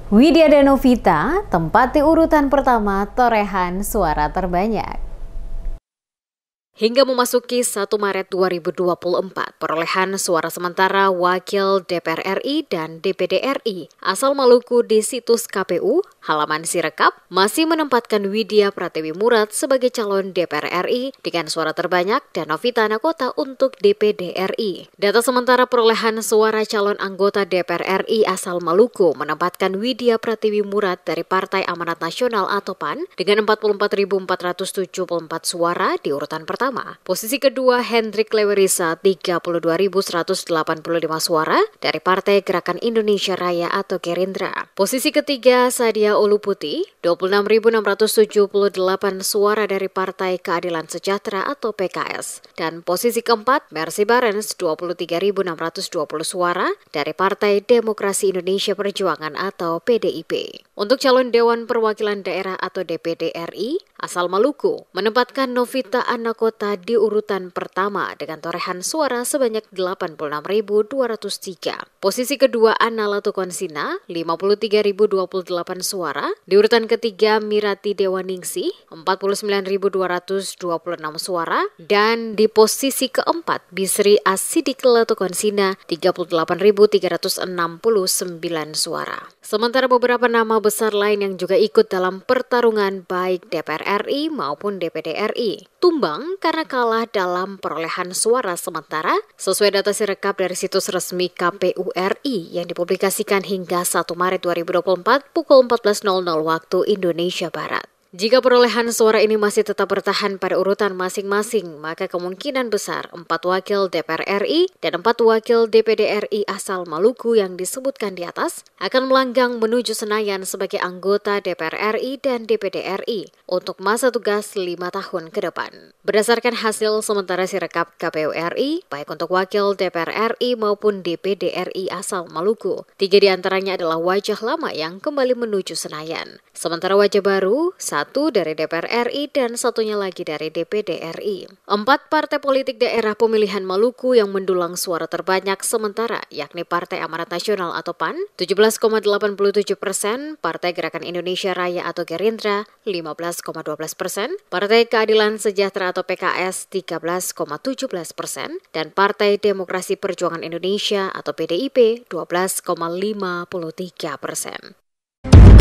Widya dan Novita tempati urutan pertama torehan suara terbanyak. Hingga memasuki 1 Maret 2024, perolehan suara sementara Wakil DPR RI dan DPD RI asal Maluku di situs KPU, halaman Sirekap, masih menempatkan Widya Pratiwi Murad sebagai calon DPR RI dengan suara terbanyak dan Novita Anakota untuk DPD RI. Data sementara perolehan suara calon anggota DPR RI asal Maluku menempatkan Widya Pratiwi Murad dari Partai Amanat Nasional atau PAN dengan 44.474 suara di urutan pertama. Posisi kedua Hendrik Lewerisa 32.185 suara dari Partai Gerakan Indonesia Raya atau Gerindra. Posisi ketiga Sadia Oluputi 26.678 suara dari Partai Keadilan Sejahtera atau PKS. Dan posisi keempat Mercy Barens 23.620 suara dari Partai Demokrasi Indonesia Perjuangan atau PDIP. Untuk calon Dewan Perwakilan Daerah atau DPD RI asal Maluku menempatkan Novita Anakota di urutan pertama dengan torehan suara sebanyak 86.203. Posisi kedua Anna Latukonsina 53.028 suara. Di urutan ketiga Mirati Dewaningsih 49.226 suara. Dan di posisi keempat Bisri Asidik Latukonsina 38.369 suara. Sementara beberapa nama besar lain yang juga ikut dalam pertarungan baik DPR RI maupun DPD RI tumbang karena kalah dalam perolehan suara sementara sesuai data Sirekap dari situs resmi KPU RI yang dipublikasikan hingga 1 Maret 2024 pukul 14.00 waktu Indonesia Barat. Jika perolehan suara ini masih tetap bertahan pada urutan masing-masing, maka kemungkinan besar 4 wakil DPR RI dan 4 wakil DPD RI asal Maluku yang disebutkan di atas akan melanggang menuju Senayan sebagai anggota DPR RI dan DPD RI untuk masa tugas 5 tahun ke depan. Berdasarkan hasil sementara Sirekap KPU RI, baik untuk wakil DPR RI maupun DPD RI asal Maluku, 3 diantaranya adalah wajah lama yang kembali menuju Senayan. Sementara wajah baru, 1 dari DPR RI dan satunya lagi dari DPD RI. 4 partai politik daerah pemilihan Maluku yang mendulang suara terbanyak sementara yakni Partai Amanat Nasional atau PAN 17,87%, Partai Gerakan Indonesia Raya atau Gerindra 15,12%, Partai Keadilan Sejahtera atau PKS 13,17%, dan Partai Demokrasi Perjuangan Indonesia atau PDIP 12,53%.